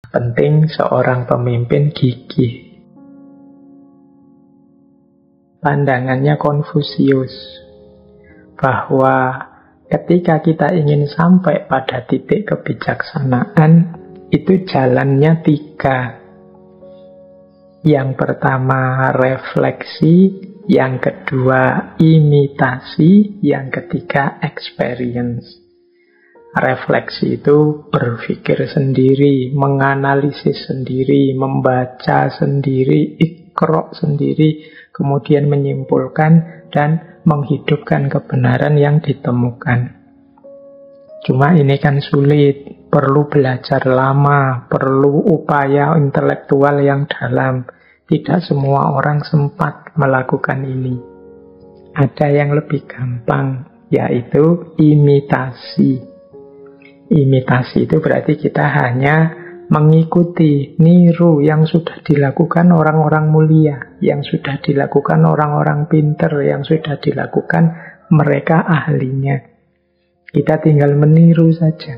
Penting seorang pemimpin gigih. Pandangannya Konfusius, bahwa ketika kita ingin sampai pada titik kebijaksanaan, itu jalannya 3. Yang pertama refleksi, yang kedua imitasi, yang ketiga experience. Refleksi itu berpikir sendiri, menganalisis sendiri, membaca sendiri, iqra sendiri, kemudian menyimpulkan dan menghidupkan kebenaran yang ditemukan. Cuma ini kan sulit, perlu belajar lama, perlu upaya intelektual yang dalam. Tidak semua orang sempat melakukan ini. Ada yang lebih gampang, yaitu imitasi. Imitasi itu berarti kita hanya mengikuti, niru yang sudah dilakukan orang-orang mulia, yang sudah dilakukan orang-orang pinter, yang sudah dilakukan mereka ahlinya. Kita tinggal meniru saja.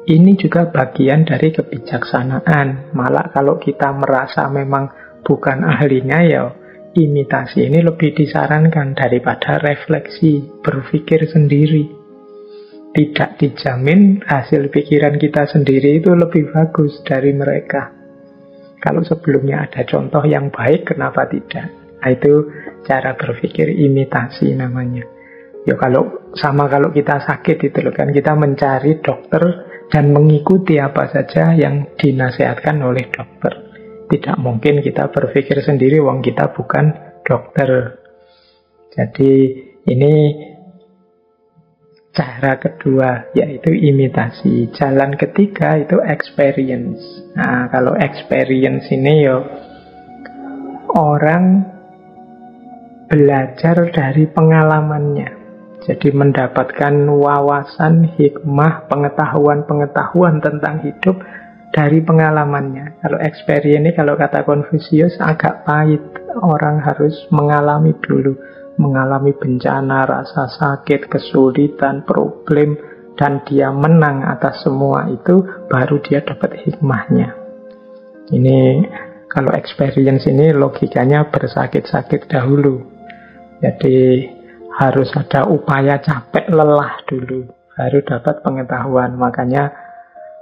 Ini juga bagian dari kebijaksanaan. Malah kalau kita merasa memang bukan ahlinya, ya imitasi ini lebih disarankan daripada refleksi, berpikir sendiri. Tidak dijamin hasil pikiran kita sendiri itu lebih bagus dari mereka. Kalau sebelumnya ada contoh yang baik, kenapa tidak? Nah, itu cara berpikir imitasi namanya. Ya kalau kita sakit itu loh kan, kita mencari dokter dan mengikuti apa saja yang dinasihatkan oleh dokter. Tidak mungkin kita berpikir sendiri, wong kita bukan dokter. Jadi ini cara kedua, yaitu imitasi. Jalan ketiga itu experience. Nah, kalau experience ini ya orang belajar dari pengalamannya. Jadi mendapatkan wawasan, hikmah, pengetahuan tentang hidup dari pengalamannya. Kalau experience ini, kalau kata Konfusius, agak pahit. Orang harus mengalami dulu. Mengalami bencana, rasa sakit, kesulitan, problem, dan dia menang atas semua itu, baru dia dapat hikmahnya. Ini kalau experience ini logikanya bersakit-sakit dahulu. Jadi harus ada upaya capek lelah dulu, baru dapat pengetahuan. Makanya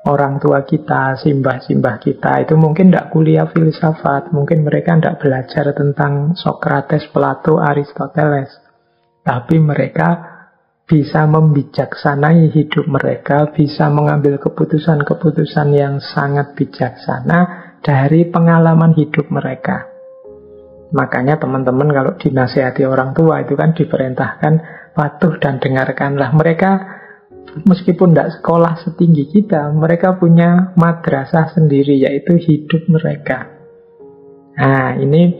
orang tua kita, simbah-simbah kita itu mungkin tidak kuliah filsafat, mungkin mereka tidak belajar tentang Socrates, Plato, Aristoteles, tapi mereka bisa membijaksanai hidup mereka, bisa mengambil keputusan-keputusan yang sangat bijaksana dari pengalaman hidup mereka. Makanya teman-teman kalau dinasihati orang tua itu kan diperintahkan patuh dan dengarkanlah. Mereka meskipun tidak sekolah setinggi kita, mereka punya madrasah sendiri, yaitu hidup mereka. Nah, ini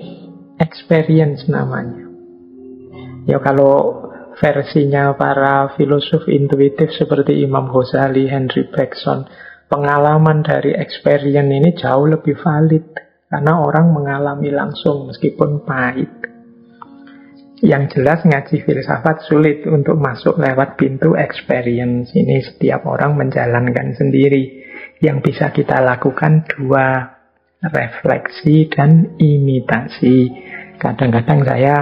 experience namanya. Ya kalau versinya para filosof intuitif seperti Imam Ghazali, Henry Bergson, pengalaman dari experience ini jauh lebih valid. Karena orang mengalami langsung meskipun pahit. Yang jelas ngaji filsafat sulit untuk masuk lewat pintu experience. Ini setiap orang menjalankan sendiri. Yang bisa kita lakukan dua, refleksi dan imitasi. Kadang-kadang saya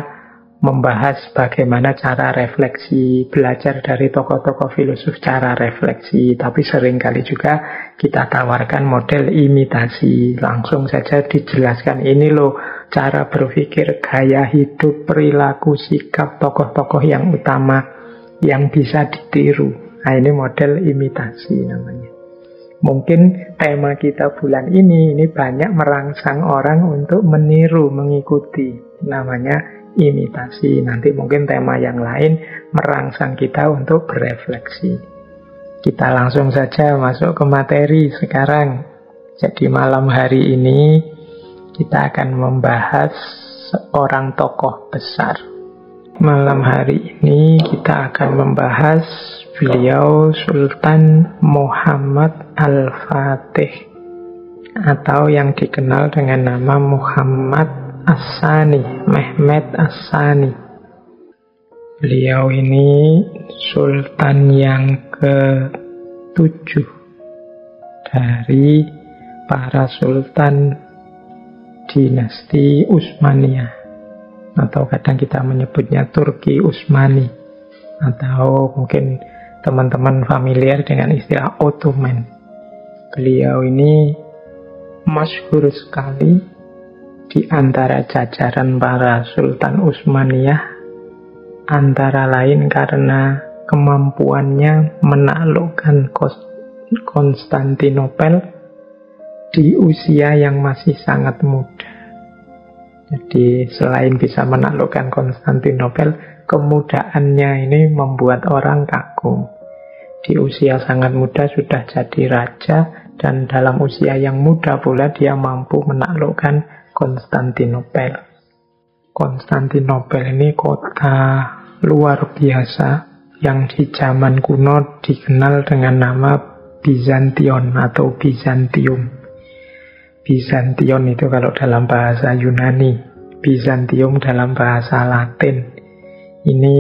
membahas bagaimana cara refleksi, belajar dari tokoh-tokoh filosof cara refleksi, tapi seringkali juga kita tawarkan model imitasi. Langsung saja dijelaskan, ini loh cara berpikir, gaya hidup, perilaku, sikap tokoh-tokoh yang utama yang bisa ditiru. Nah, ini model imitasi namanya. Mungkin tema kita bulan ini banyak merangsang orang untuk meniru, mengikuti. Namanya imitasi. Nanti mungkin tema yang lain merangsang kita untuk berefleksi. Kita langsung saja masuk ke materi sekarang. Jadi malam hari ini kita akan membahas seorang tokoh besar. Malam hari ini kita akan membahas beliau Sultan Muhammad Al-Fatih, atau yang dikenal dengan nama Muhammad As-Sani, Mehmed As-Sani. Beliau ini sultan yang ke-7 dari para sultan dinasti Utsmaniyah, atau kadang kita menyebutnya Turki Utsmani, atau mungkin teman-teman familiar dengan istilah Ottoman. Beliau ini masyhur sekali di antara jajaran para sultan Utsmaniyah, antara lain karena kemampuannya menaklukkan Konstantinopel di usia yang masih sangat muda. Jadi selain bisa menaklukkan Konstantinopel, kemudaannya ini membuat orang kagum. Di usia sangat muda sudah jadi raja, dan dalam usia yang muda pula dia mampu menaklukkan Konstantinopel. Konstantinopel ini kota luar biasa yang di zaman kuno dikenal dengan nama Bizantion atau Bizantium. Bizantion itu kalau dalam bahasa Yunani, Bizantium dalam bahasa Latin. Ini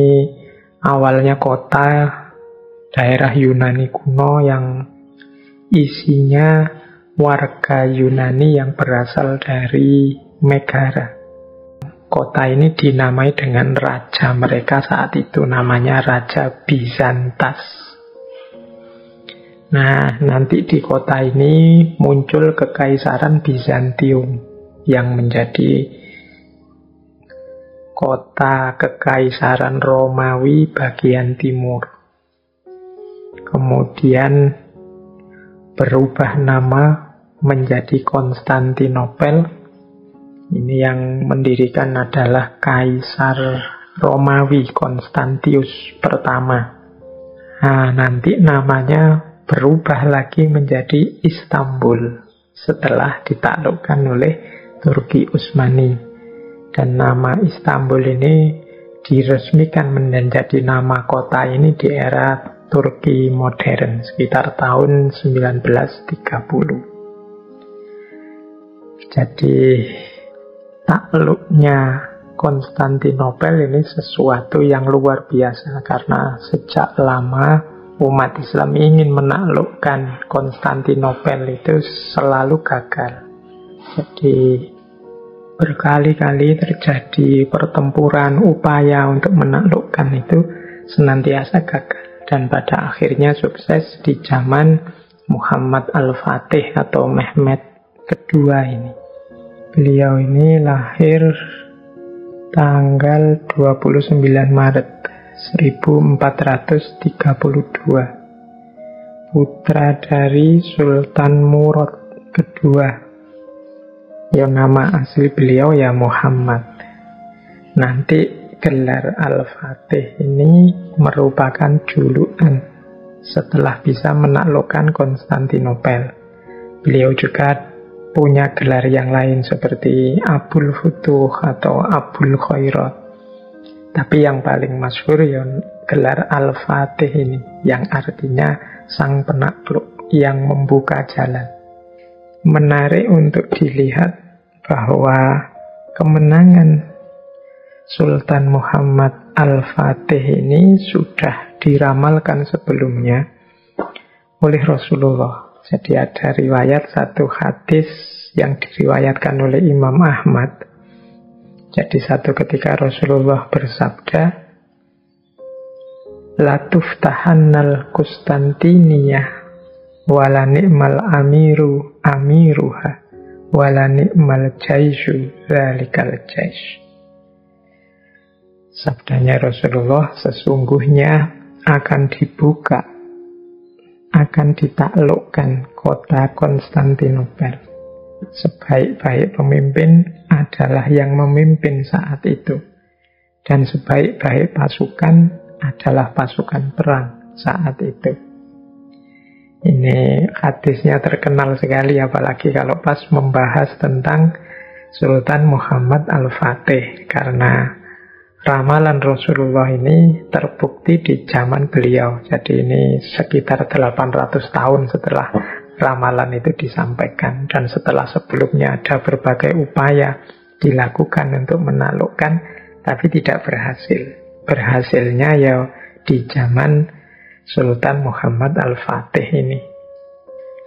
awalnya kota daerah Yunani kuno yang isinya warga Yunani yang berasal dari Megara. Kota ini dinamai dengan raja mereka saat itu, namanya Raja Bizantas. Nah, nanti di kota ini muncul Kekaisaran Bizantium yang menjadi kota Kekaisaran Romawi bagian timur. Kemudian berubah nama menjadi Konstantinopel. Ini yang mendirikan adalah Kaisar Romawi Konstantius pertama. Nah, nanti namanya berubah lagi menjadi Istanbul setelah ditaklukkan oleh Turki Utsmani. Dan nama Istanbul ini diresmikan menjadi nama kota ini di era Turki modern sekitar tahun 1930. Jadi takluknya Konstantinopel ini sesuatu yang luar biasa, karena sejak lama umat Islam ingin menaklukkan Konstantinopel itu selalu gagal. Jadi berkali-kali terjadi pertempuran, upaya untuk menaklukkan itu senantiasa gagal. Dan pada akhirnya sukses di zaman Muhammad Al-Fatih atau Mehmed kedua ini. Beliau ini lahir tanggal 29 Maret 1432. Putra dari Sultan Murad kedua. Ya, nama asli beliau ya Muhammad. Nanti gelar Al-Fatih ini merupakan julukan setelah bisa menaklukkan Konstantinopel. Beliau juga punya gelar yang lain seperti Abul Futuh atau Abul Khairat. Tapi yang paling masyhur ya gelar Al-Fatih ini, yang artinya sang penakluk yang membuka jalan. Menarik untuk dilihat bahwa kemenangan Sultan Muhammad Al-Fatih ini sudah diramalkan sebelumnya oleh Rasulullah. Jadi ada riwayat satu hadis yang diriwayatkan oleh Imam Ahmad. Jadi satu ketika Rasulullah bersabda, La tuftahannal Konstantiniyah wala ni'mal amiru amiruha wala ni'mal jaishu zalikal jaish. Sabdanya Rasulullah, sesungguhnya akan dibuka, akan ditaklukkan kota Konstantinopel. Sebaik-baik pemimpin adalah yang memimpin saat itu, dan sebaik-baik pasukan adalah pasukan perang saat itu. Ini hadisnya terkenal sekali, apalagi kalau pas membahas tentang Sultan Muhammad Al-Fatih, karena ramalan Rasulullah ini terbukti di zaman beliau. Jadi ini sekitar 800 tahun setelah ramalan itu disampaikan. Dan setelah sebelumnya ada berbagai upaya dilakukan untuk menaklukkan, tapi tidak berhasil. Berhasilnya ya di zaman Sultan Muhammad Al-Fatih ini.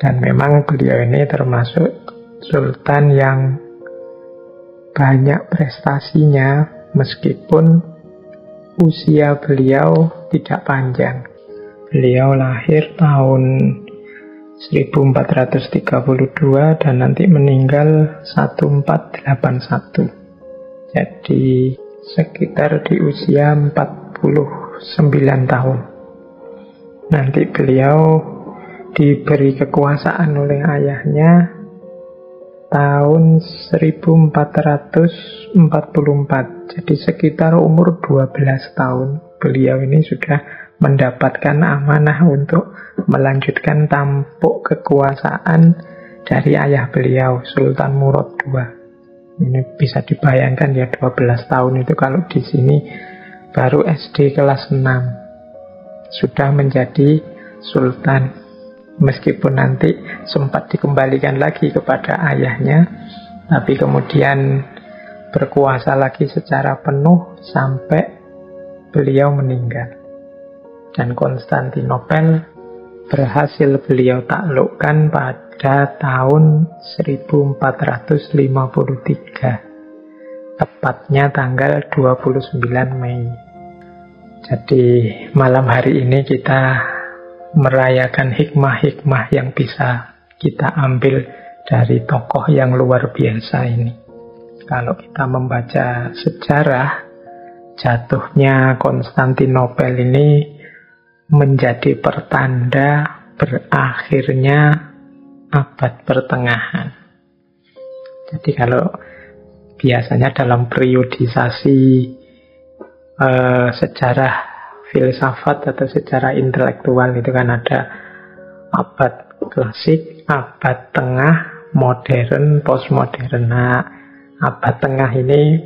Dan memang beliau ini termasuk sultan yang banyak prestasinya, meskipun usia beliau tidak panjang. Beliau lahir tahun 1432 dan nanti meninggal 1481. Jadi sekitar di usia 49 tahun. Nanti beliau diberi kekuasaan oleh ayahnya tahun 1444. Jadi sekitar umur 12 tahun beliau ini sudah mendapatkan amanah untuk melanjutkan tampuk kekuasaan dari ayah beliau, Sultan Murad II. Ini bisa dibayangkan ya, 12 tahun itu kalau di sini baru SD kelas 6 sudah menjadi sultan. Meskipun nanti sempat dikembalikan lagi kepada ayahnya, tapi kemudian berkuasa lagi secara penuh sampai beliau meninggal. Dan Konstantinopel berhasil beliau taklukkan pada tahun 1453, tepatnya tanggal 29 Mei. Jadi malam hari ini kita merayakan hikmah-hikmah yang bisa kita ambil dari tokoh yang luar biasa ini. Kalau kita membaca sejarah, jatuhnya Konstantinopel ini menjadi pertanda berakhirnya abad pertengahan. Jadi kalau biasanya dalam periodisasi sejarah filsafat atau secara intelektual itu kan ada abad klasik, abad tengah, modern, postmodern. Nah, abad tengah ini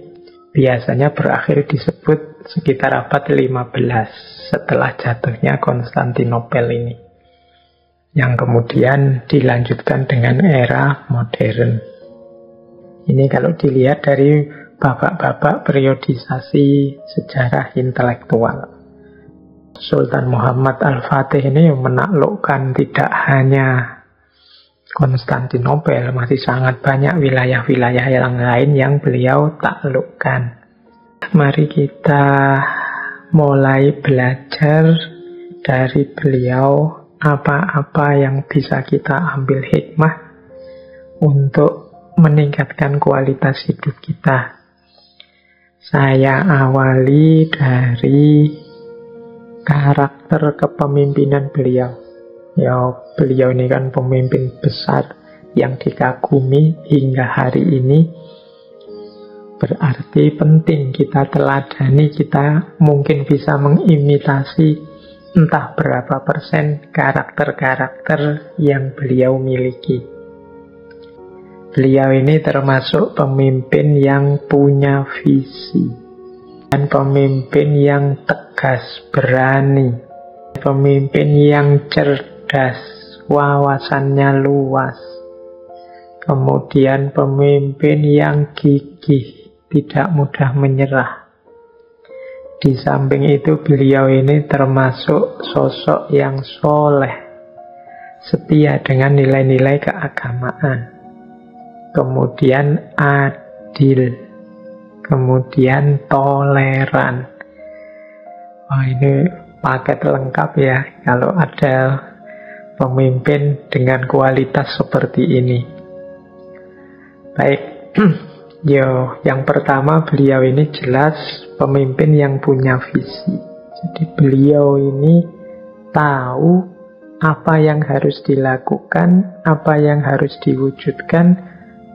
biasanya berakhir disebut sekitar abad 15 setelah jatuhnya Konstantinopel ini, yang kemudian dilanjutkan dengan era modern. Ini kalau dilihat dari babak-babak periodisasi sejarah intelektual. Sultan Muhammad Al-Fatih ini menaklukkan tidak hanya Konstantinopel, masih sangat banyak wilayah-wilayah yang lain yang beliau taklukkan. Mari kita mulai belajar dari beliau apa-apa yang bisa kita ambil hikmah untuk meningkatkan kualitas hidup kita. Saya awali dari karakter kepemimpinan beliau. Ya, beliau ini kan pemimpin besar yang dikagumi hingga hari ini. Berarti penting kita teladani, kita mungkin bisa mengimitasi entah berapa persen karakter-karakter yang beliau miliki. Beliau ini termasuk pemimpin yang punya visi. Dan pemimpin yang tegas, berani. Pemimpin yang cerdas, wawasannya luas. Kemudian pemimpin yang gigih, tidak mudah menyerah. Di samping itu beliau ini termasuk sosok yang soleh, setia dengan nilai-nilai keagamaan. Kemudian adil. Kemudian toleran. Wah, ini paket lengkap ya kalau ada pemimpin dengan kualitas seperti ini. Baik, yang pertama beliau ini jelas pemimpin yang punya visi. Jadi beliau ini tahu apa yang harus dilakukan, apa yang harus diwujudkan,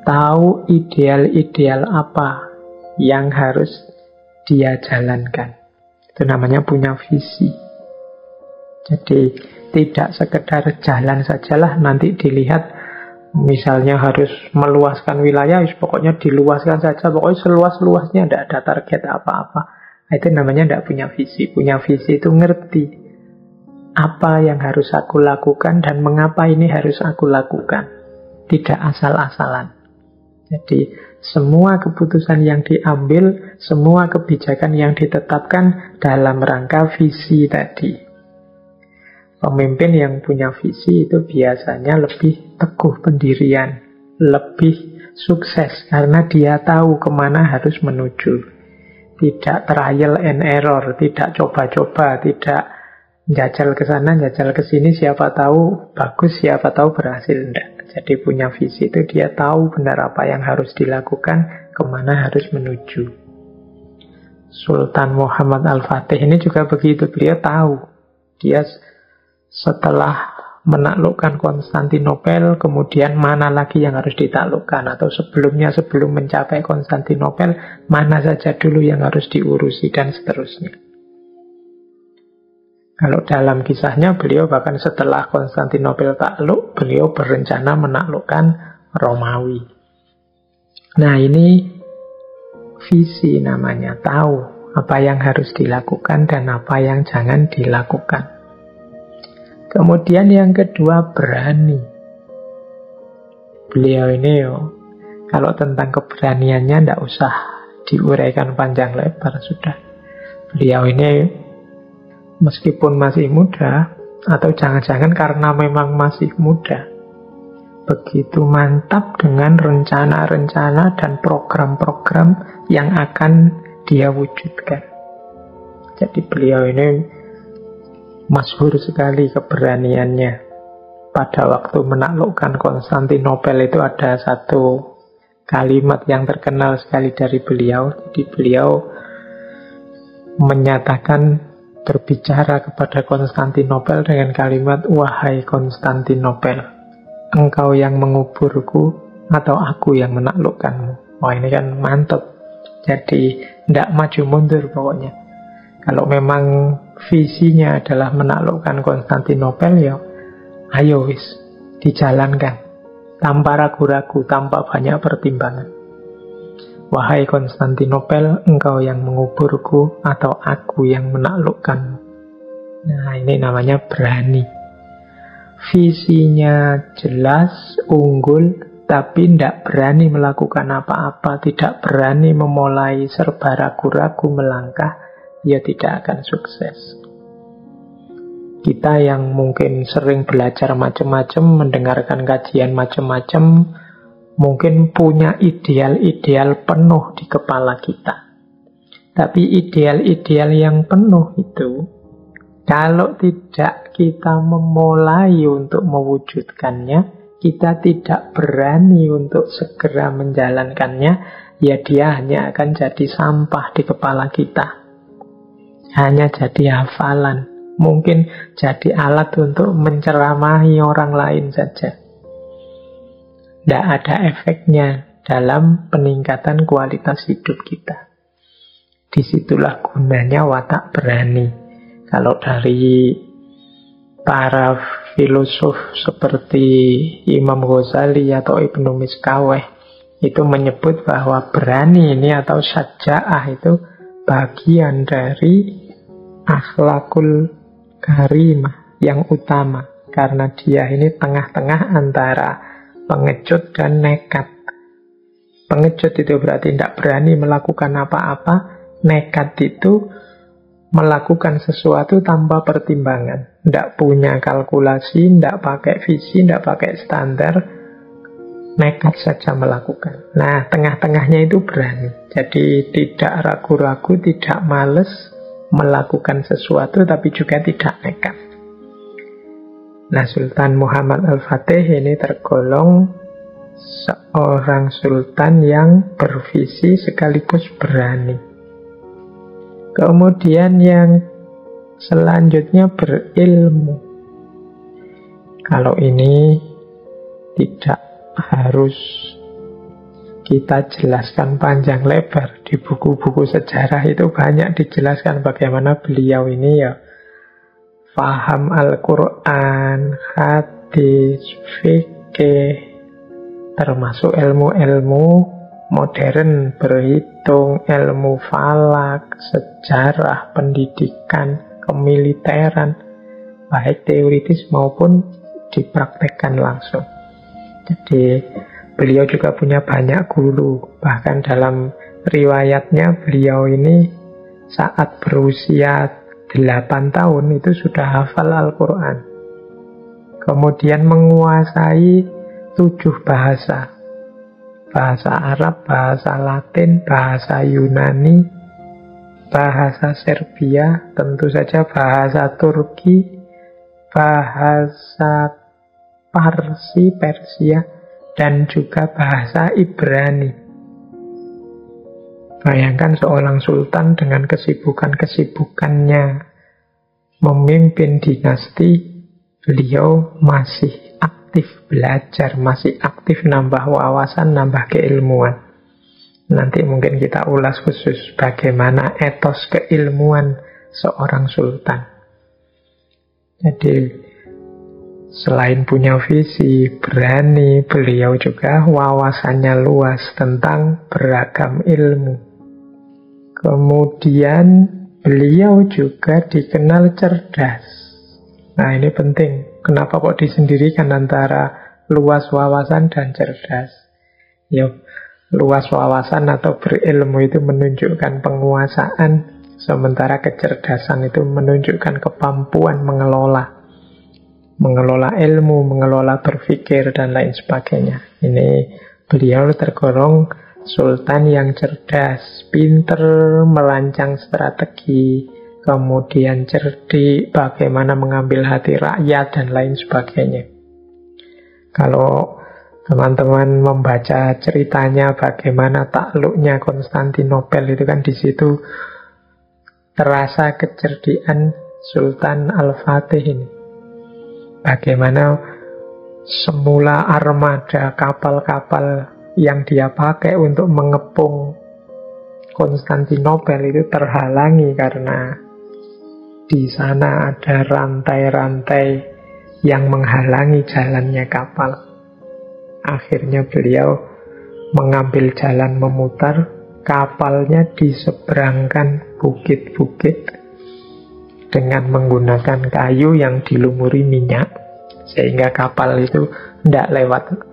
tahu ideal-ideal apa yang harus dia jalankan. Itu namanya punya visi. Jadi tidak sekedar jalan sajalah, nanti dilihat misalnya harus meluaskan wilayah, pokoknya diluaskan saja, pokoknya seluas-luasnya, tidak ada target apa-apa. Itu namanya tidak punya visi. Punya visi itu ngerti apa yang harus aku lakukan dan mengapa ini harus aku lakukan. Tidak asal-asalan. Jadi semua keputusan yang diambil, semua kebijakan yang ditetapkan dalam rangka visi tadi. Pemimpin yang punya visi itu biasanya lebih teguh pendirian, lebih sukses karena dia tahu kemana harus menuju. Tidak trial and error, tidak coba-coba, tidak jajal ke sana, jajal ke sini, siapa tahu bagus, siapa tahu berhasil. Enggak. Jadi punya visi itu dia tahu benar apa yang harus dilakukan, kemana harus menuju. Sultan Muhammad Al-Fatih ini juga begitu, beliau tahu. Dia setelah menaklukkan Konstantinopel, kemudian mana lagi yang harus ditaklukkan, atau sebelumnya sebelum mencapai Konstantinopel, mana saja dulu yang harus diurusi, dan seterusnya. Kalau dalam kisahnya, beliau bahkan setelah Konstantinopel takluk, beliau berencana menaklukkan Romawi. Nah, ini visi namanya, tahu apa yang harus dilakukan dan apa yang jangan dilakukan. Kemudian yang kedua, berani. Beliau ini kalau tentang keberaniannya tidak usah diuraikan panjang lebar, sudah. Beliau ini meskipun masih muda, atau jangan-jangan karena memang masih muda, begitu mantap dengan rencana-rencana dan program-program yang akan dia wujudkan. Jadi beliau ini masyhur sekali keberaniannya. Pada waktu menaklukkan Konstantinopel itu ada satu kalimat yang terkenal sekali dari beliau. Jadi beliau menyatakan, berbicara kepada Konstantinopel dengan kalimat, "Wahai Konstantinopel, engkau yang menguburku atau aku yang menaklukkanmu?" Wah, ini kan mantap. Jadi tidak maju mundur pokoknya. Kalau memang visinya adalah menaklukkan Konstantinopel, ya ayo wis, dijalankan tanpa ragu-ragu, tanpa banyak pertimbangan. Wahai Konstantinopel, engkau yang menguburku atau aku yang menaklukkanmu? Nah, ini namanya berani. Visinya jelas, unggul, tapi tidak berani melakukan apa-apa, tidak berani memulai, serba ragu-ragu melangkah, ya tidak akan sukses. Kita yang mungkin sering belajar macam-macam, mendengarkan kajian macam-macam, mungkin punya ideal-ideal penuh di kepala kita. Tapi ideal-ideal yang penuh itu, kalau tidak kita memulai untuk mewujudkannya, kita tidak berani untuk segera menjalankannya, ya dia hanya akan jadi sampah di kepala kita. Hanya jadi hafalan, mungkin jadi alat untuk menceramahi orang lain saja. Tidak ada efeknya dalam peningkatan kualitas hidup kita. Disitulah gunanya watak berani. Kalau dari para filosof seperti Imam Ghazali atau Ibnu Miskaweh, itu menyebut bahwa berani ini atau syaja'ah itu bagian dari akhlakul karimah yang utama, karena dia ini tengah-tengah antara pengecut dan nekat. Pengecut itu berarti tidak berani melakukan apa-apa, nekat itu melakukan sesuatu tanpa pertimbangan, tidak punya kalkulasi, tidak pakai visi, tidak pakai standar, nekat saja melakukan. Nah, tengah-tengahnya itu berani. Jadi tidak ragu-ragu, tidak males melakukan sesuatu, tapi juga tidak nekat. Nah, Sultan Muhammad Al-Fatih ini tergolong seorang sultan yang bervisi sekaligus berani. Kemudian yang selanjutnya berilmu. Kalau ini tidak harus kita jelaskan panjang lebar. Di buku-buku sejarah itu banyak dijelaskan bagaimana beliau ini ya paham Al-Quran, hadis, fikih, termasuk ilmu-ilmu modern, berhitung, ilmu falak, sejarah, pendidikan, kemiliteran, baik teoritis maupun dipraktekkan langsung. Jadi beliau juga punya banyak guru. Bahkan dalam riwayatnya beliau ini saat berusia 8 tahun itu sudah hafal Al-Quran. Kemudian menguasai 7 bahasa. Bahasa Arab, bahasa Latin, bahasa Yunani, bahasa Serbia, tentu saja bahasa Turki, bahasa Parsi, Persia, dan juga bahasa Ibrani. Bayangkan seorang sultan dengan kesibukan-kesibukannya memimpin dinasti, beliau masih aktif belajar, masih aktif nambah wawasan, nambah keilmuan. Nanti mungkin kita ulas khusus bagaimana etos keilmuan seorang sultan. Jadi selain punya visi, berani, beliau juga wawasannya luas tentang beragam ilmu. Kemudian beliau juga dikenal cerdas. Nah, ini penting. Kenapa kok disendirikan antara luas wawasan dan cerdas? Ya, luas wawasan atau berilmu itu menunjukkan penguasaan, sementara kecerdasan itu menunjukkan kemampuan mengelola ilmu, mengelola berpikir, dan lain sebagainya. Ini beliau tergolong sultan yang cerdas, pinter merancang strategi, kemudian cerdik bagaimana mengambil hati rakyat, dan lain sebagainya. Kalau teman-teman membaca ceritanya bagaimana takluknya Konstantinopel, itu kan di situ terasa kecerdikan Sultan Al-Fatih ini. Bagaimana semula armada kapal-kapal yang dia pakai untuk mengepung Konstantinopel itu terhalangi karena di sana ada rantai-rantai yang menghalangi jalannya kapal. Akhirnya beliau mengambil jalan memutar, kapalnya diseberangkan bukit-bukit dengan menggunakan kayu yang dilumuri minyak, sehingga kapal itu tidak lewat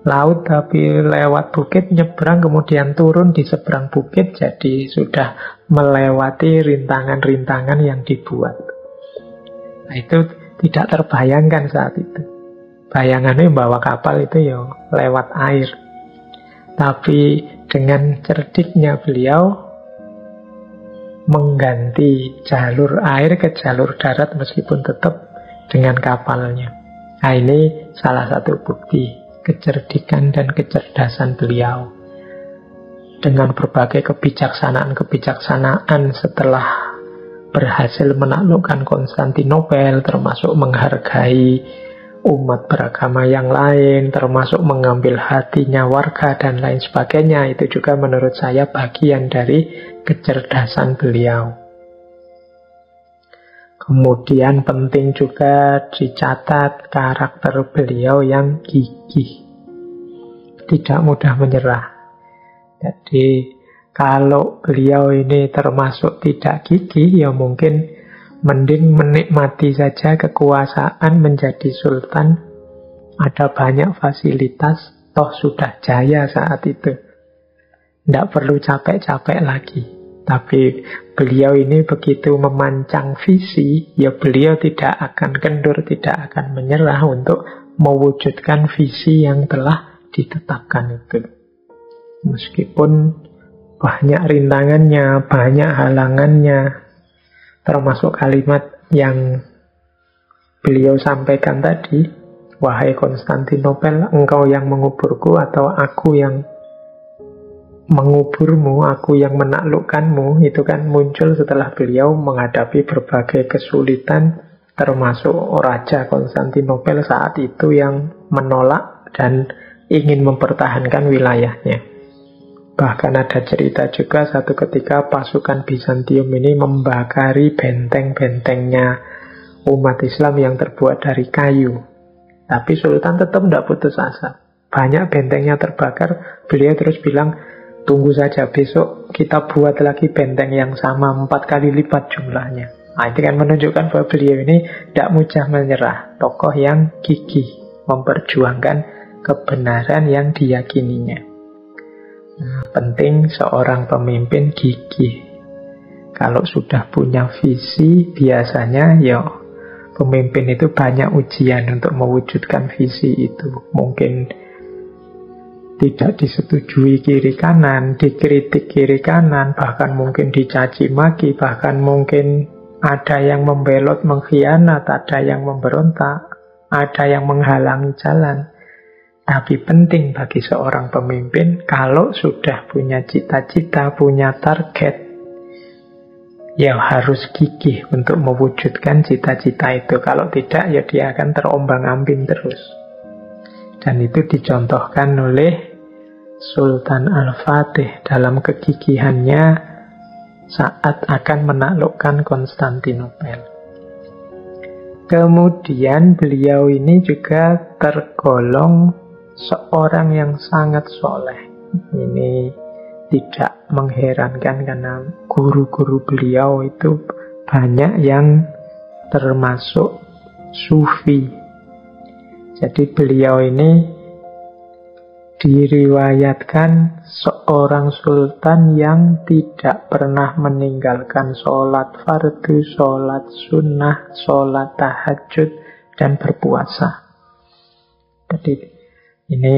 laut tapi lewat bukit, nyebrang kemudian turun di seberang bukit, jadi sudah melewati rintangan-rintangan yang dibuat. Nah, itu tidak terbayangkan saat itu. Bayangannya bawa kapal itu ya lewat air. Tapi dengan cerdiknya beliau mengganti jalur air ke jalur darat meskipun tetap dengan kapalnya. Nah, ini salah satu bukti kecerdikan dan kecerdasan beliau. Dengan berbagai kebijaksanaan setelah berhasil menaklukkan Konstantinopel, termasuk menghargai umat beragama yang lain, termasuk mengambil hatinya warga dan lain sebagainya, itu juga menurut saya bagian dari kecerdasan beliau. Kemudian penting juga dicatat karakter beliau yang gigih, tidak mudah menyerah. Jadi kalau beliau ini termasuk tidak gigih, ya mungkin mending menikmati saja kekuasaan menjadi sultan. Ada banyak fasilitas, toh sudah jaya saat itu. Tidak perlu capek-capek lagi. Tapi beliau ini begitu memancang visi, ya beliau tidak akan kendur, tidak akan menyerah untuk mewujudkan visi yang telah ditetapkan itu. Meskipun banyak rintangannya, banyak halangannya, termasuk kalimat yang beliau sampaikan tadi, wahai Konstantinopel, engkau yang menguburku atau aku yang menguburmu, aku yang menaklukkanmu, itu kan muncul setelah beliau menghadapi berbagai kesulitan, termasuk Raja Konstantinopel saat itu yang menolak dan ingin mempertahankan wilayahnya. Bahkan ada cerita juga satu ketika pasukan Bizantium ini membakari benteng-bentengnya umat Islam yang terbuat dari kayu. Tapi Sultan tetap tidak putus asa. Banyak bentengnya terbakar, beliau terus bilang, tunggu saja, besok kita buat lagi benteng yang sama 4 kali lipat jumlahnya. Nah, itu kan menunjukkan bahwa beliau ini tidak mudah menyerah. Tokoh yang gigih, memperjuangkan kebenaran yang diyakininya. Nah, penting seorang pemimpin gigih. Kalau sudah punya visi, biasanya ya pemimpin itu banyak ujian untuk mewujudkan visi itu. Mungkin tidak disetujui kiri kanan, dikritik kiri kanan, bahkan mungkin dicaci maki, bahkan mungkin ada yang membelot, mengkhianat, ada yang memberontak, ada yang menghalangi jalan. Tapi penting bagi seorang pemimpin, kalau sudah punya cita-cita, punya target, ya harus gigih untuk mewujudkan cita-cita itu. Kalau tidak, ya dia akan terombang-ambing terus. Dan itu dicontohkan oleh Sultan Al-Fatih dalam kegigihannya saat akan menaklukkan Konstantinopel. Kemudian beliau ini juga tergolong seorang yang sangat soleh. Ini tidak mengherankan karena guru-guru beliau itu banyak yang termasuk sufi. Jadi beliau ini diriwayatkan seorang sultan yang tidak pernah meninggalkan sholat fardu, sholat sunnah, sholat tahajud, dan berpuasa. Jadi ini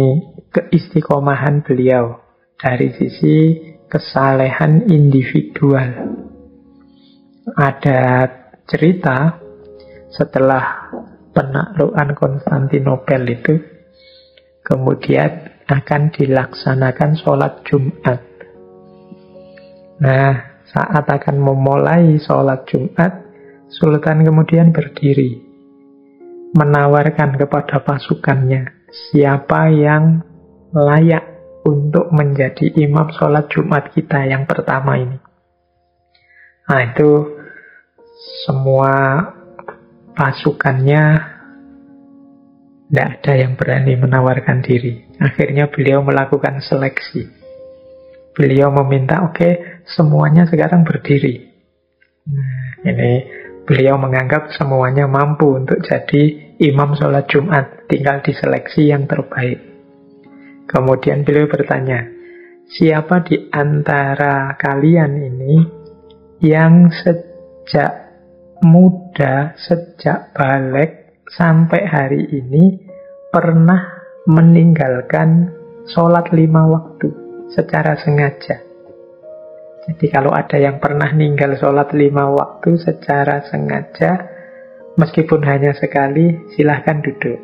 keistiqomahan beliau dari sisi kesalehan individual. Ada cerita setelah penaklukan Konstantinopel itu, kemudian akan dilaksanakan sholat Jumat. Nah, saat akan memulai sholat Jumat, Sultan kemudian berdiri, menawarkan kepada pasukannya siapa yang layak untuk menjadi imam sholat Jumat kita yang pertama ini. Nah, itu semua pasukannya tidak ada yang berani menawarkan diri. Akhirnya beliau melakukan seleksi. Beliau meminta, oke, semuanya sekarang berdiri. Nah, ini beliau menganggap semuanya mampu untuk jadi imam sholat Jumat. Tinggal diseleksi yang terbaik. Kemudian beliau bertanya, siapa di antara kalian ini yang sejak muda, sejak balik sampai hari ini pernah meninggalkan sholat 5 waktu secara sengaja? Jadi kalau ada yang pernah ninggal sholat 5 waktu secara sengaja, meskipun hanya sekali, silahkan duduk.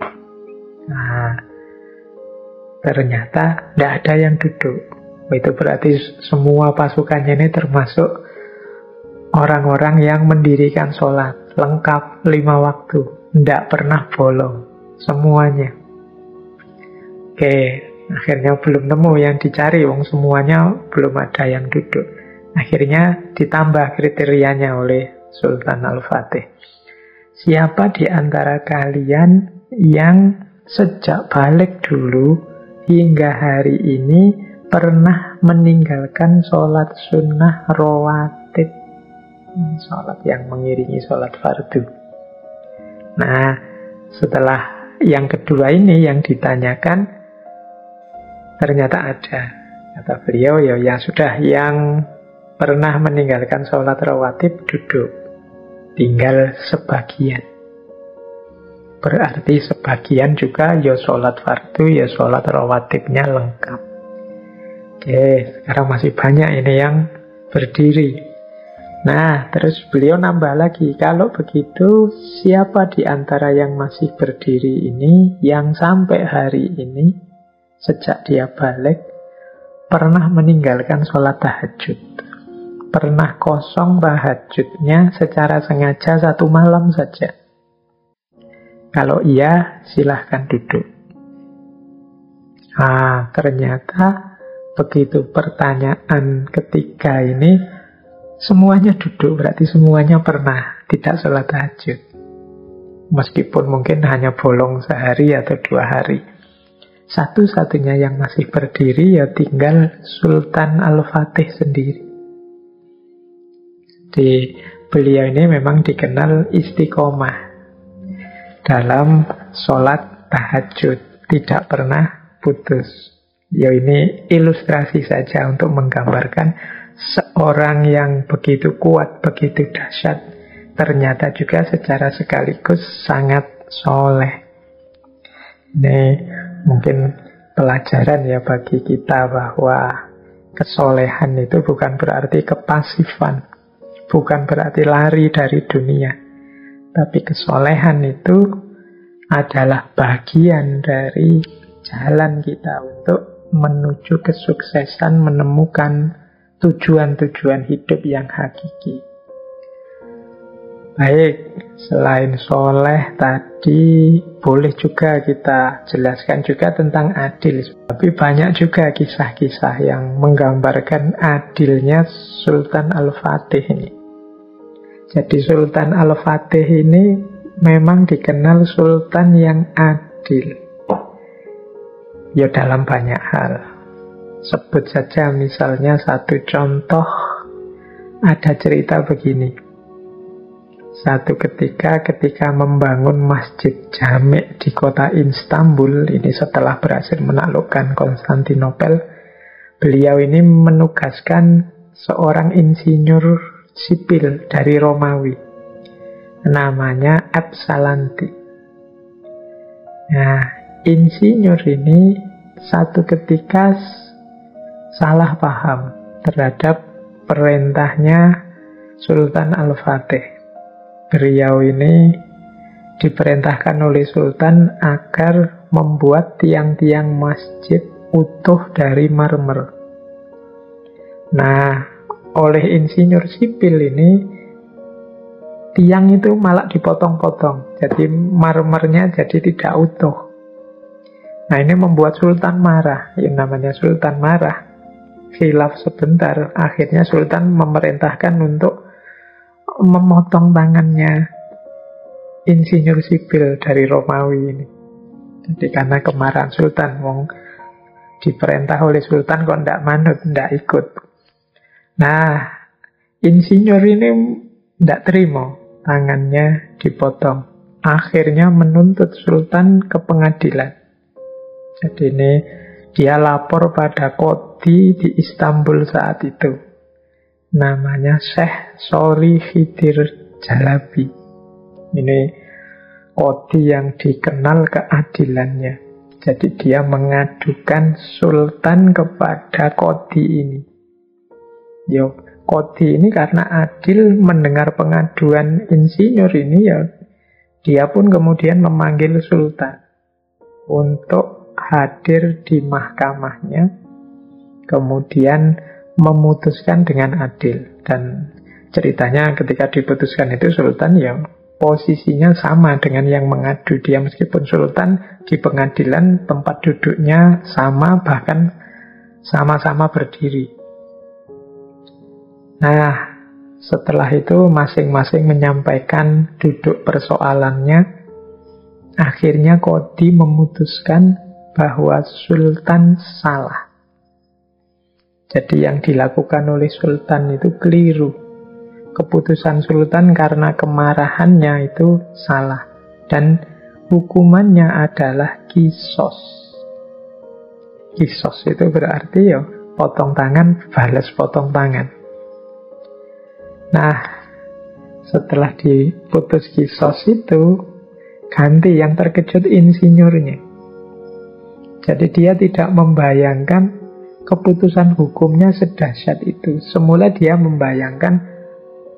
Nah, ternyata tidak ada yang duduk. Itu berarti semua pasukannya ini termasuk orang-orang yang mendirikan sholat lengkap 5 waktu. Tidak pernah bolong semuanya. Oke, akhirnya belum nemu yang dicari, wong semuanya belum ada yang duduk. Akhirnya ditambah kriterianya oleh Sultan Al-Fatih. Siapa di antara kalian yang sejak balik dulu hingga hari ini pernah meninggalkan sholat sunnah rawatib, sholat yang mengiringi sholat fardu? Nah, setelah yang kedua ini yang ditanyakan, ternyata ada. Kata beliau, ya sudah, yang pernah meninggalkan sholat rawatib duduk. Tinggal sebagian. Berarti sebagian juga ya sholat fardu, ya sholat rawatibnya lengkap. Oke, sekarang masih banyak ini yang berdiri. Nah, terus beliau nambah lagi, kalau begitu siapa di antara yang masih berdiri ini yang sampai hari ini, sejak dia balik, pernah meninggalkan sholat tahajud? Pernah kosong tahajudnya secara sengaja 1 malam saja? Kalau iya, silahkan duduk. Ah, ternyata begitu pertanyaan ketiga ini, semuanya duduk, berarti semuanya pernah tidak sholat tahajud. Meskipun mungkin hanya bolong sehari atau 2 hari. Satu-satunya yang masih berdiri ya tinggal Sultan Al-Fatih sendiri. Jadi beliau ini memang dikenal istiqomah dalam sholat tahajud, tidak pernah putus. Ya ini ilustrasi saja untuk menggambarkan seorang yang begitu kuat, begitu dahsyat ternyata juga secara sekaligus sangat soleh. Ini mungkin pelajaran ya bagi kita bahwa kesolehan itu bukan berarti kepasifan, bukan berarti lari dari dunia. Tapi kesolehan itu adalah bagian dari jalan kita untuk menuju kesuksesan, menemukan tujuan-tujuan hidup yang hakiki. Baik, selain soleh tadi, boleh juga kita jelaskan juga tentang adil. Tapi banyak juga kisah-kisah yang menggambarkan adilnya Sultan Al-Fatih ini. Jadi Sultan Al-Fatih ini memang dikenal sultan yang adil. Ya dalam banyak hal. Sebut saja misalnya satu contoh, ada cerita begini. Satu ketika membangun Masjid Jami' di kota Istanbul, ini setelah berhasil menaklukkan Konstantinopel, beliau ini menugaskan seorang insinyur sipil dari Romawi, namanya Epsalanti. Nah, insinyur ini satu ketika salah paham terhadap perintahnya Sultan Al-Fatih. Beliau ini diperintahkan oleh Sultan agar membuat tiang-tiang masjid utuh dari marmer. Nah, oleh insinyur sipil ini, tiang itu malah dipotong-potong. Jadi marmernya jadi tidak utuh. Nah, ini membuat Sultan marah. Yang namanya Sultan marah, khilaf sebentar. Akhirnya Sultan memerintahkan untuk memotong tangannya insinyur sipil dari Romawi ini. Jadi karena kemarahan Sultan, wong diperintah oleh Sultan kok ndak manut, ndak ikut. Nah, insinyur ini ndak terima tangannya dipotong. Akhirnya menuntut Sultan ke pengadilan. Jadi ini dia lapor pada Qodhi di Istanbul saat itu. Namanya Syekh Sori Khidir Jalabi. Ini Qodhi yang dikenal keadilannya. Jadi dia mengadukan Sultan kepada Qodhi ini. Yo, Qodhi ini karena adil mendengar pengaduan insinyur ini, ya dia pun kemudian memanggil Sultan untuk hadir di mahkamahnya, kemudian memutuskan dengan adil. Dan ceritanya ketika diputuskan itu Sultan ya posisinya sama dengan yang mengadu. Dia meskipun Sultan di pengadilan tempat duduknya sama, bahkan sama-sama berdiri. Nah, setelah itu masing-masing menyampaikan duduk persoalannya. Akhirnya Qodhi memutuskan bahwa Sultan salah. Jadi yang dilakukan oleh Sultan itu keliru. Keputusan Sultan karena kemarahannya itu salah. Dan hukumannya adalah kisos. Kisos itu berarti ya potong tangan balas potong tangan. Nah, setelah diputus kisos itu, ganti yang terkejut insinyurnya. Jadi dia tidak membayangkan keputusan hukumnya sedahsyat itu. Semula dia membayangkan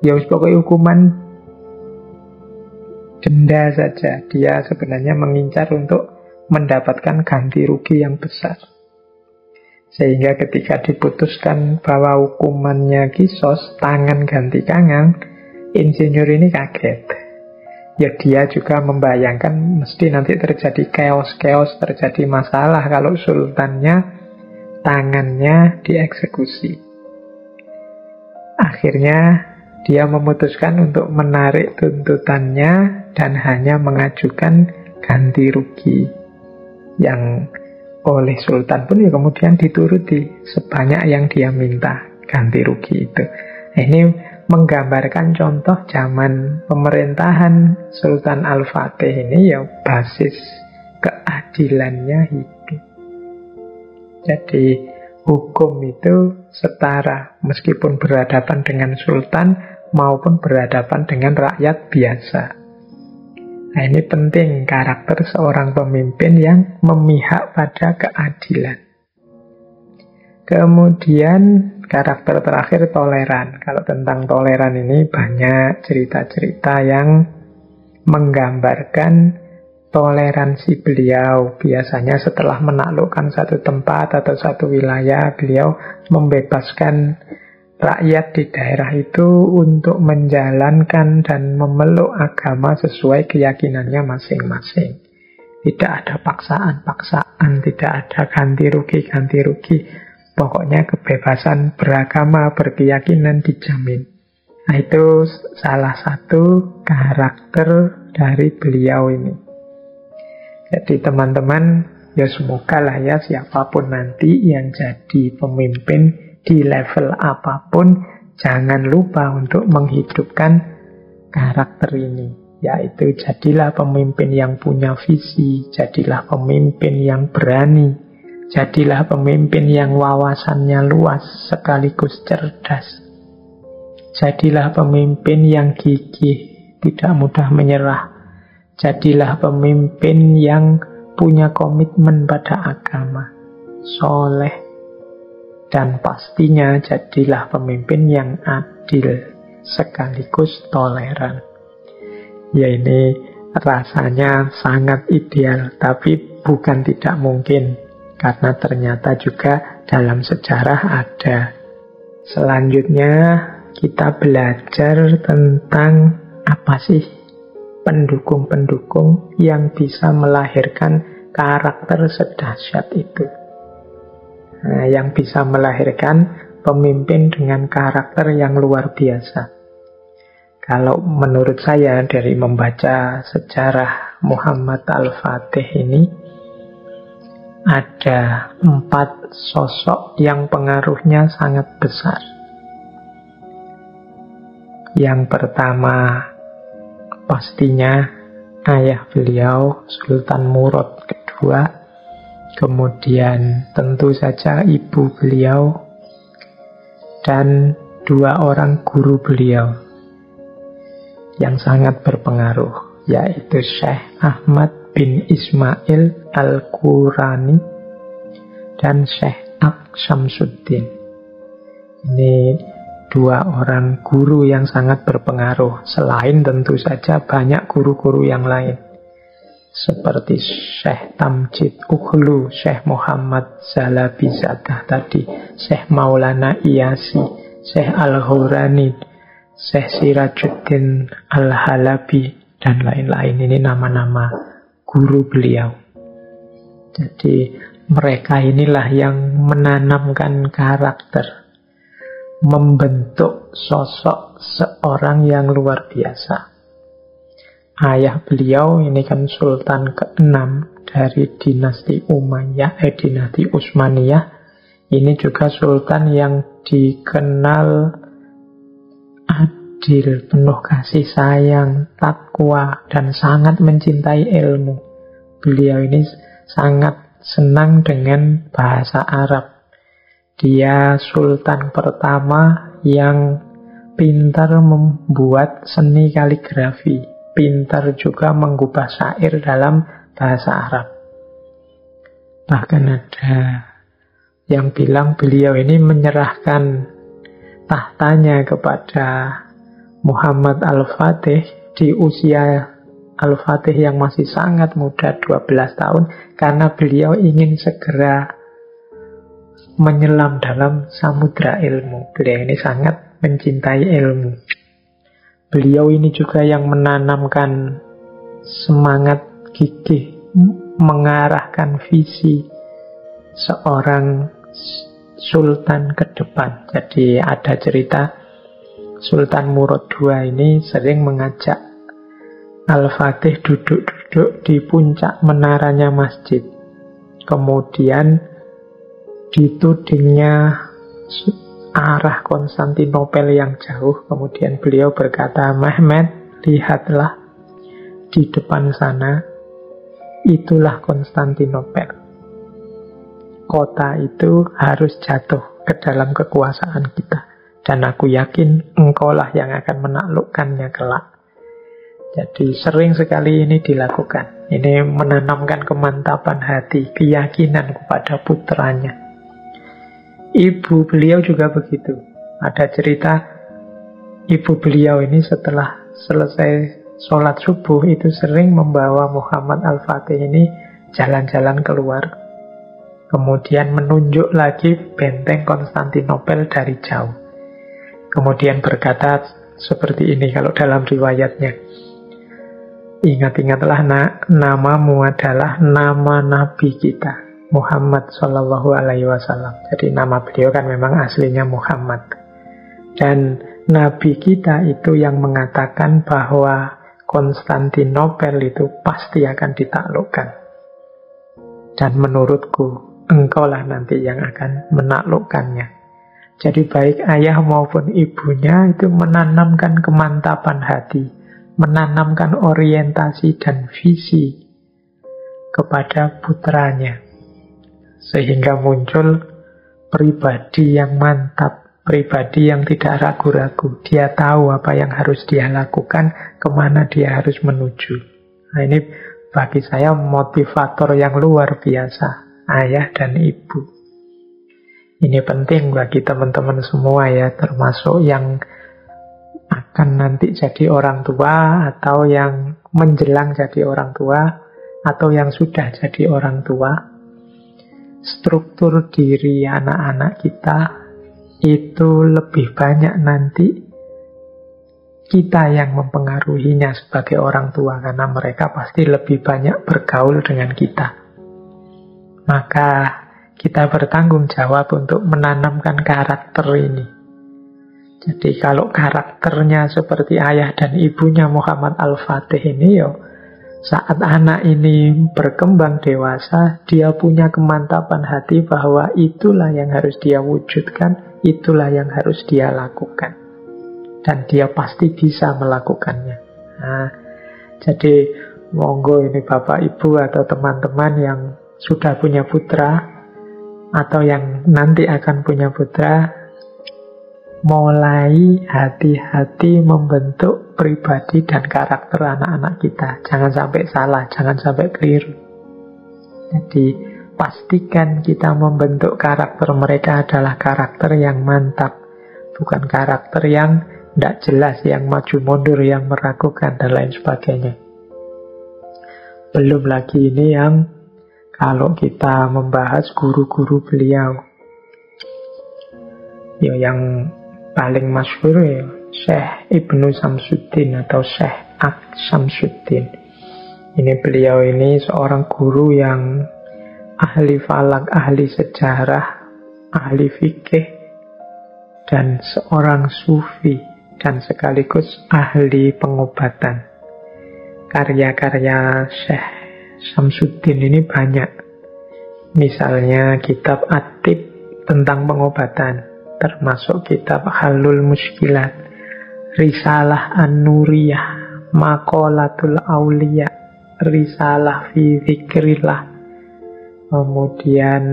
ya pokoknya hukuman denda saja. Dia sebenarnya mengincar untuk mendapatkan ganti rugi yang besar. Sehingga ketika diputuskan bahwa hukumannya kisos, tangan ganti tangan, insinyur ini kaget. Ya dia juga membayangkan mesti nanti terjadi chaos-chaos, terjadi masalah kalau sultannya tangannya dieksekusi. Akhirnya dia memutuskan untuk menarik tuntutannya dan hanya mengajukan ganti rugi yang oleh sultan pun ya kemudian dituruti sebanyak yang dia minta ganti rugi itu. Ini menggambarkan contoh zaman pemerintahan Sultan Al-Fatih ini ya basis keadilannya hidup. Jadi hukum itu setara, meskipun berhadapan dengan sultan, maupun berhadapan dengan rakyat biasa. Nah, ini penting karakter seorang pemimpin yang memihak pada keadilan. Kemudian karakter terakhir toleran. Kalau tentang toleran ini banyak cerita-cerita yang menggambarkan toleransi beliau. Biasanya setelah menaklukkan satu tempat atau satu wilayah, beliau membebaskan rakyat di daerah itu untuk menjalankan dan memeluk agama sesuai keyakinannya masing-masing. Tidak ada paksaan-paksaan, tidak ada ganti rugi. Pokoknya kebebasan beragama, berkeyakinan dijamin. Nah, itu salah satu karakter dari beliau ini. Jadi teman-teman, ya semoga lah ya siapapun nanti yang jadi pemimpin di level apapun, jangan lupa untuk menghidupkan karakter ini. Yaitu jadilah pemimpin yang punya visi, jadilah pemimpin yang berani, jadilah pemimpin yang wawasannya luas sekaligus cerdas. Jadilah pemimpin yang gigih, tidak mudah menyerah. Jadilah pemimpin yang punya komitmen pada agama, soleh. Dan pastinya jadilah pemimpin yang adil sekaligus toleran. Ya, ini rasanya sangat ideal, tapi bukan tidak mungkin. Karena ternyata juga dalam sejarah ada. Selanjutnya kita belajar tentang apa sih pendukung-pendukung yang bisa melahirkan karakter sedahsyat itu. Nah, yang bisa melahirkan pemimpin dengan karakter yang luar biasa. Kalau menurut saya dari membaca sejarah Muhammad Al-Fatih ini, ada 4 sosok yang pengaruhnya sangat besar. Yang pertama pastinya ayah beliau, Sultan Murad II. Kemudian tentu saja ibu beliau dan 2 orang guru beliau yang sangat berpengaruh, yaitu Syekh Ahmad bin Ismail Al-Qurani dan Syekh Syamsuddin. Ini 2 orang guru yang sangat berpengaruh, selain tentu saja banyak guru-guru yang lain seperti Syekh Tamjid Ughlu, Syekh Muhammad Zalabizadah tadi, Syekh Maulana Iyasi, Syekh Al-Hurani, Syekh Sirajuddin Al-Halabi, dan lain-lain. Ini nama-nama guru beliau. Jadi mereka inilah yang menanamkan karakter, membentuk sosok seorang yang luar biasa. Ayah beliau ini kan Sultan ke-6 dari dinasti Umayyah, dinasti Utsmaniyah. Ini juga sultan yang dikenal adil, penuh kasih sayang, takwa, dan sangat mencintai ilmu. Beliau ini sangat senang dengan bahasa Arab. Dia sultan pertama yang pintar membuat seni kaligrafi, pintar juga mengubah syair dalam bahasa Arab. Bahkan ada yang bilang beliau ini menyerahkan tahtanya kepada Muhammad Al-Fatih di usia Al-Fatih yang masih sangat muda, 12 tahun, karena beliau ingin segera menyelam dalam samudra ilmu. Beliau ini sangat mencintai ilmu. Beliau ini juga yang menanamkan semangat gigih, mengarahkan visi seorang sultan ke depan. Jadi ada cerita Sultan Murad II ini sering mengajak Al-Fatih duduk-duduk di puncak menaranya masjid. Kemudian ditudingnya arah Konstantinopel yang jauh. Kemudian beliau berkata, "Mehmet, lihatlah di depan sana, itulah Konstantinopel. Kota itu harus jatuh ke dalam kekuasaan kita. Dan aku yakin engkaulah yang akan menaklukkannya kelak. Jadi sering sekali ini dilakukan. Ini menanamkan kemantapan hati, keyakinan kepada putranya. Ibu beliau juga begitu. Ada cerita ibu beliau ini setelah selesai sholat subuh itu sering membawa Muhammad Al-Fatih ini jalan-jalan keluar. Kemudian menunjuk lagi benteng Konstantinopel dari jauh. Kemudian berkata seperti ini kalau dalam riwayatnya. Ingat-ingatlah namamu adalah nama Nabi kita, Muhammad Sallallahu Alaihi Wasallam. Jadi nama beliau kan memang aslinya Muhammad. Dan Nabi kita itu yang mengatakan bahwa Konstantinopel itu pasti akan ditaklukkan. Dan menurutku, engkaulah nanti yang akan menaklukkannya. Jadi baik ayah maupun ibunya itu menanamkan kemantapan hati, menanamkan orientasi dan visi kepada putranya. Sehingga muncul pribadi yang mantap, pribadi yang tidak ragu-ragu. Dia tahu apa yang harus dia lakukan, kemana dia harus menuju. Nah ini bagi saya motivator yang luar biasa, ayah dan ibu. Ini penting bagi teman-teman semua ya, termasuk yang akan nanti jadi orang tua, atau yang menjelang jadi orang tua, atau yang sudah jadi orang tua. Struktur diri anak-anak kita itu lebih banyak nanti kita yang mempengaruhinya sebagai orang tua, karena mereka pasti lebih banyak bergaul dengan kita. Maka kita bertanggung jawab untuk menanamkan karakter ini. Jadi kalau karakternya seperti ayah dan ibunya Muhammad Al-Fatih ini, saat anak ini berkembang dewasa, dia punya kemantapan hati bahwa itulah yang harus dia wujudkan, itulah yang harus dia lakukan. Dan dia pasti bisa melakukannya. Nah, jadi monggo ini Bapak Ibu atau teman-teman yang sudah punya putra, atau yang nanti akan punya putra, mulai hati-hati membentuk pribadi dan karakter anak-anak kita. Jangan sampai salah, jangan sampai keliru. Jadi pastikan kita membentuk karakter mereka adalah karakter yang mantap, bukan karakter yang tidak jelas, yang maju mundur, yang meragukan dan lain sebagainya. Belum lagi ini yang kalau kita membahas guru-guru beliau, yang paling masyhur ya Syekh Ibnu Samsuddin atau Syekh Samsuddin. Ini beliau ini seorang guru yang ahli falak, ahli sejarah, ahli fikih, dan seorang sufi, dan sekaligus ahli pengobatan. Karya-karya Syekh Samsuddin ini banyak. Misalnya kitab At-Tib tentang pengobatan, termasuk kitab Halul Muskilat, Risalah An-Nuriyah, Maqalatul Auliya, Risalah fi Zikrillah, kemudian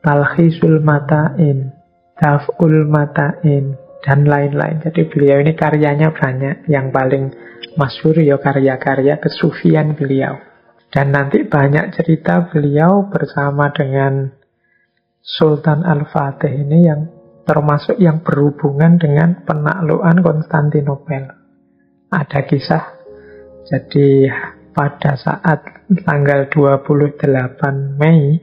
Talkhisul Mata'in, Daf'ul Mata'in, dan lain-lain. Jadi beliau ini karyanya banyak. Yang paling masyhur ya karya-karya kesufian beliau. Dan nanti banyak cerita beliau bersama dengan Sultan Al-Fatih ini yang termasuk yang berhubungan dengan penaklukan Konstantinopel. Ada kisah. Jadi pada saat tanggal 28 Mei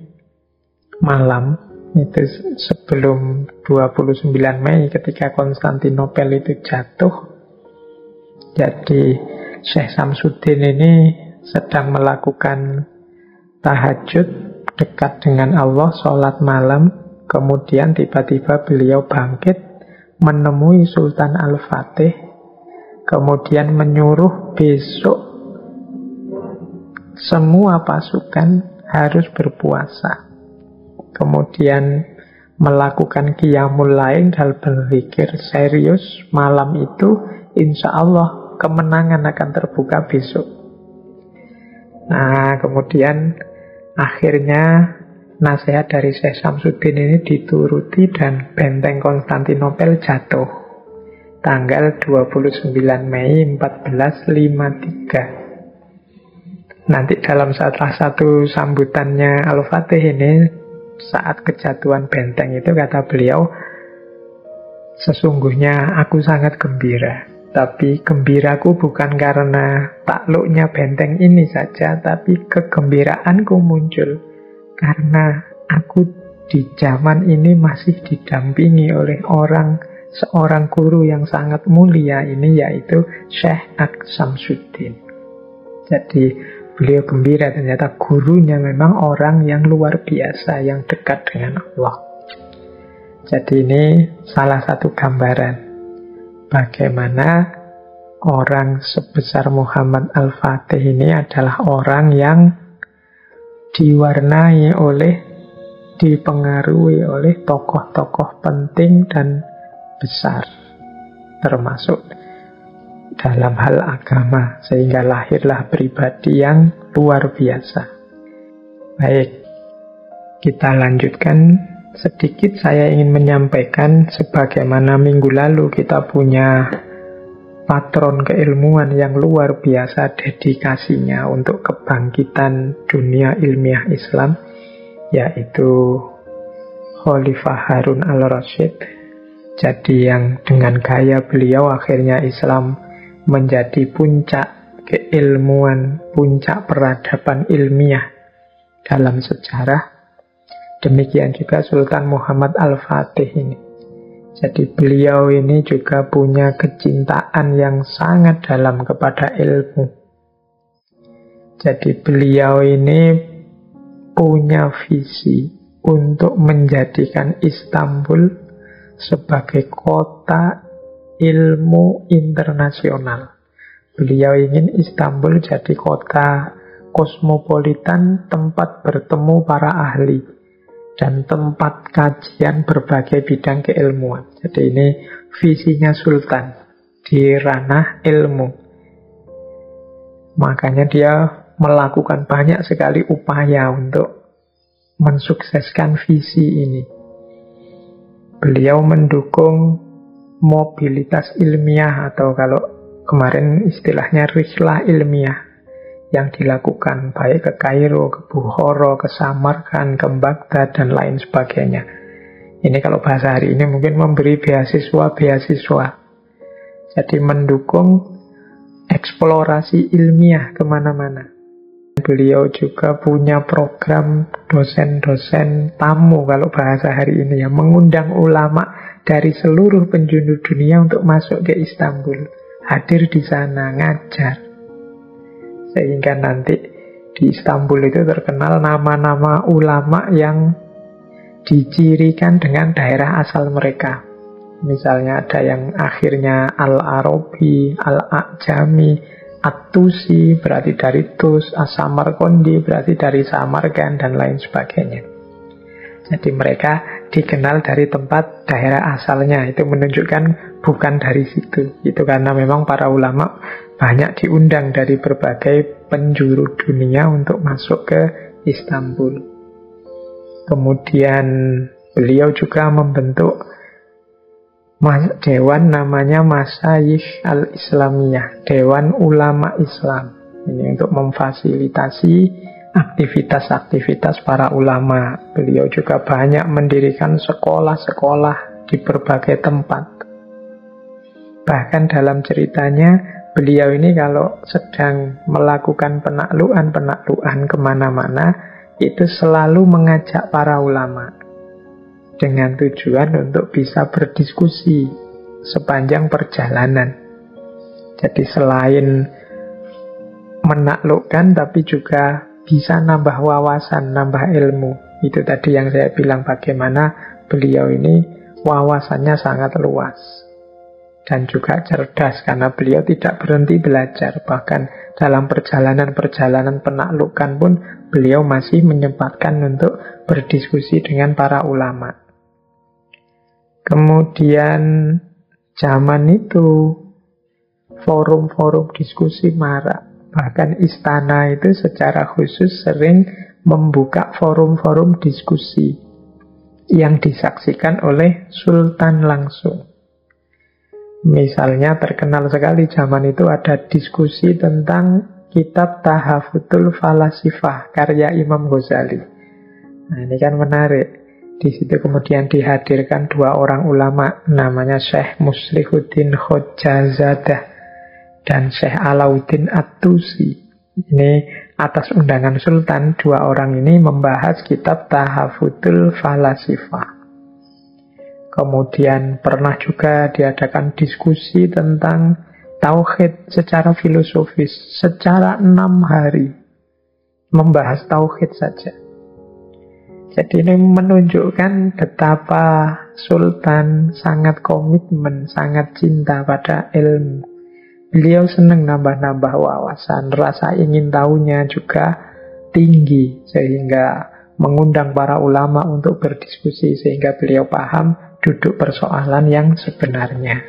malam, itu sebelum 29 Mei ketika Konstantinopel itu jatuh, jadi Syekh Samsuddin ini sedang melakukan tahajud dekat dengan Allah, sholat malam. Kemudian tiba-tiba beliau bangkit menemui Sultan Al-Fatih, kemudian menyuruh besok semua pasukan harus berpuasa, kemudian melakukan qiyamul lail dan berpikir serius malam itu insya Allah kemenangan akan terbuka besok. Nah kemudian akhirnya nasihat dari Syekh Samsudin ini dituruti dan benteng Konstantinopel jatuh tanggal 29 Mei 1453. Nanti dalam salah satu sambutannya Al-Fatih ini, saat kejatuhan benteng itu kata beliau, sesungguhnya aku sangat gembira, tapi gembiraku bukan karena takluknya benteng ini saja, tapi kegembiraanku muncul karena aku di zaman ini masih didampingi oleh seorang guru yang sangat mulia ini, yaitu Syekh Samsudin. Jadi beliau gembira, ternyata gurunya memang orang yang luar biasa, yang dekat dengan Allah. Jadi ini salah satu gambaran bagaimana orang sebesar Muhammad Al-Fatih ini adalah orang yang diwarnai oleh, dipengaruhi oleh tokoh-tokoh penting dan besar, termasuk dalam hal agama, sehingga lahirlah pribadi yang luar biasa. Baik, kita lanjutkan sedikit. Saya ingin menyampaikan, sebagaimana minggu lalu kita punya patron keilmuan yang luar biasa dedikasinya untuk kebangkitan dunia ilmiah Islam, yaitu Khalifah Harun al-Rasyid. Jadi yang dengan gaya beliau akhirnya Islam menjadi puncak keilmuan, puncak peradaban ilmiah dalam sejarah. Demikian juga Sultan Muhammad Al-Fatih ini. Jadi beliau ini juga punya kecintaan yang sangat dalam kepada ilmu. Jadi beliau ini punya visi untuk menjadikan Istanbul sebagai kota ilmu internasional. Beliau ingin Istanbul jadi kota kosmopolitan, tempat bertemu para ahli dan tempat kajian berbagai bidang keilmuan. Jadi ini visinya Sultan di ranah ilmu. Makanya dia melakukan banyak sekali upaya untuk mensukseskan visi ini. Beliau mendukung mobilitas ilmiah, atau kalau kemarin istilahnya rihlah ilmiah, yang dilakukan baik ke Kairo, ke Bukhara, ke Samarkand, ke Baghdad, dan lain sebagainya. Ini kalau bahasa hari ini mungkin memberi beasiswa. Jadi mendukung eksplorasi ilmiah kemana-mana. Beliau juga punya program dosen-dosen tamu, kalau bahasa hari ini ya, mengundang ulama dari seluruh penjuru dunia untuk masuk ke Istanbul, hadir di sana, ngajar. Sehingga nanti di Istanbul itu terkenal nama-nama ulama yang dicirikan dengan daerah asal mereka. Misalnya ada yang akhirnya Al-Arabi, Al-A'jami, At-Tusi berarti dari Tus, As-Samarqandi berarti dari Samarkand, dan lain sebagainya. Jadi mereka dikenal dari tempat daerah asalnya. Itu menunjukkan bukan dari situ. Itu karena memang para ulama banyak diundang dari berbagai penjuru dunia untuk masuk ke Istanbul. Kemudian beliau juga membentuk dewan namanya Masyayikh Al-Islamiyah, Dewan Ulama Islam. Ini untuk memfasilitasi aktivitas-aktivitas para ulama. Beliau juga banyak mendirikan sekolah-sekolah di berbagai tempat. Bahkan dalam ceritanya, beliau ini kalau sedang melakukan penaklukan kemana-mana, itu selalu mengajak para ulama dengan tujuan untuk bisa berdiskusi sepanjang perjalanan. Jadi selain menaklukkan, tapi juga bisa nambah wawasan, nambah ilmu. Itu tadi yang saya bilang, bagaimana beliau ini wawasannya sangat luas dan juga cerdas, karena beliau tidak berhenti belajar. Bahkan dalam perjalanan-perjalanan penaklukan pun beliau masih menyempatkan untuk berdiskusi dengan para ulama. Kemudian zaman itu forum-forum diskusi marak. Bahkan istana itu secara khusus sering membuka forum-forum diskusi yang disaksikan oleh sultan langsung. Misalnya terkenal sekali zaman itu ada diskusi tentang kitab Tahafutul Falasifah karya Imam Ghazali. Nah, ini kan menarik. Di situ kemudian dihadirkan dua orang ulama, namanya Syekh Muslihuddin Khojazadah dan Syekh Alauddin At-Tusi. Ini atas undangan Sultan, dua orang ini membahas kitab Tahafutul Falasifah. Kemudian pernah juga diadakan diskusi tentang tauhid secara filosofis, secara 6 hari. Membahas tauhid saja. Jadi ini menunjukkan betapa Sultan sangat komitmen, sangat cinta pada ilmu. Beliau senang nambah-nambah wawasan, rasa ingin tahunya juga tinggi, sehingga mengundang para ulama untuk berdiskusi, sehingga beliau paham duduk persoalan yang sebenarnya.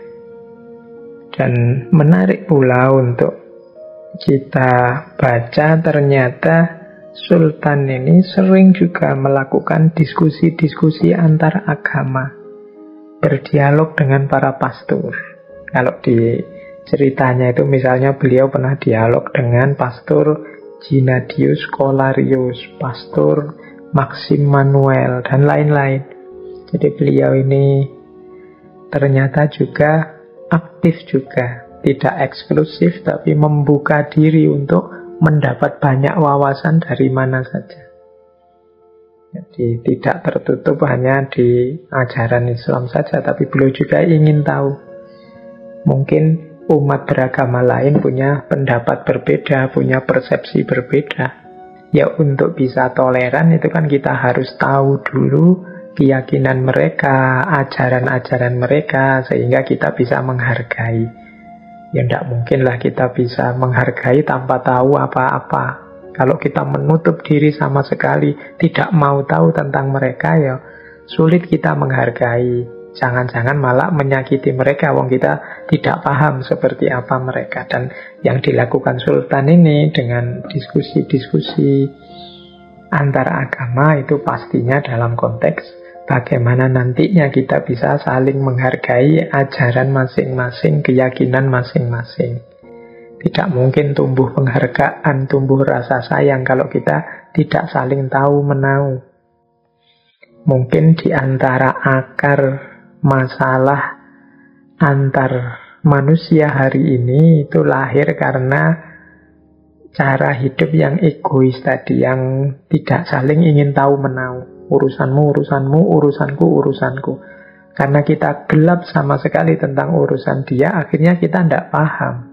Dan menarik pula untuk kita baca, ternyata Sultan ini sering juga melakukan diskusi-diskusi antar agama, berdialog dengan para pastor. Kalau di ceritanya itu misalnya beliau pernah dialog dengan pastor Gennadius Colarius, pastor Maxim Manuel, dan lain-lain. Jadi beliau ini ternyata juga aktif juga, tidak eksklusif tapi membuka diri untuk mendapat banyak wawasan dari mana saja. Jadi tidak tertutup hanya di ajaran Islam saja, tapi beliau juga ingin tahu. Mungkin umat beragama lain punya pendapat berbeda, punya persepsi berbeda. Ya untuk bisa toleran itu kan kita harus tahu dulu keyakinan mereka, ajaran-ajaran mereka, sehingga kita bisa menghargai. Ya tidak mungkinlah kita bisa menghargai tanpa tahu apa-apa. Kalau kita menutup diri sama sekali, tidak mau tahu tentang mereka, ya sulit kita menghargai. Jangan-jangan malah menyakiti mereka, wong kita tidak paham seperti apa mereka. Dan yang dilakukan Sultan ini dengan diskusi-diskusi antar agama itu pastinya dalam konteks bagaimana nantinya kita bisa saling menghargai ajaran masing-masing, keyakinan masing-masing. Tidak mungkin tumbuh penghargaan, tumbuh rasa sayang kalau kita tidak saling tahu menau. Mungkin di antara akar masalah antar manusia hari ini itu lahir karena cara hidup yang egois tadi, yang tidak saling ingin tahu menau. Urusanmu, urusanmu, urusanku, urusanku. Karena kita gelap sama sekali tentang urusan dia, akhirnya kita tidak paham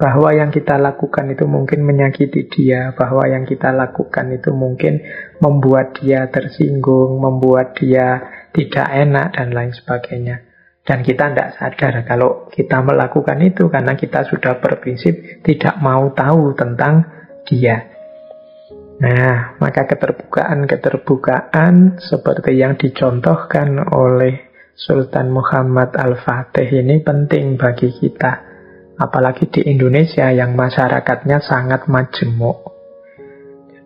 bahwa yang kita lakukan itu mungkin menyakiti dia, bahwa yang kita lakukan itu mungkin membuat dia tersinggung, membuat dia tidak enak, dan lain sebagainya. Dan kita tidak sadar kalau kita melakukan itu karena kita sudah berprinsip tidak mau tahu tentang dia. Nah, maka keterbukaan seperti yang dicontohkan oleh Sultan Muhammad Al-Fatih ini penting bagi kita. Apalagi di Indonesia yang masyarakatnya sangat majemuk.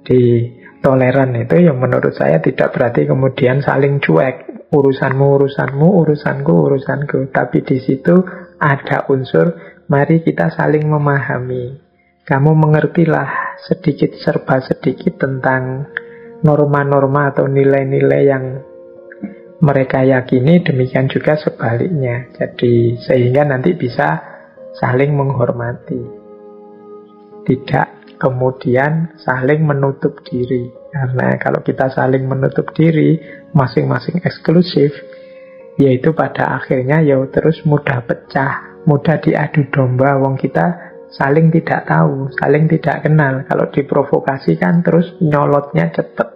Jadi toleran itu yang menurut saya tidak berarti kemudian saling cuek. Urusanmu, urusanmu, urusanku, urusanku. Tapi di situ ada unsur, mari kita saling memahami. Kamu mengertilah sedikit serba sedikit tentang norma-norma atau nilai-nilai yang mereka yakini, demikian juga sebaliknya. Jadi sehingga nanti bisa saling menghormati, tidak kemudian saling menutup diri. Karena kalau kita saling menutup diri, masing-masing eksklusif, yaitu pada akhirnya ya terus mudah pecah, mudah diadu domba. Wong kita saling tidak tahu, saling tidak kenal. Kalau diprovokasi kan terus nyolotnya cepat.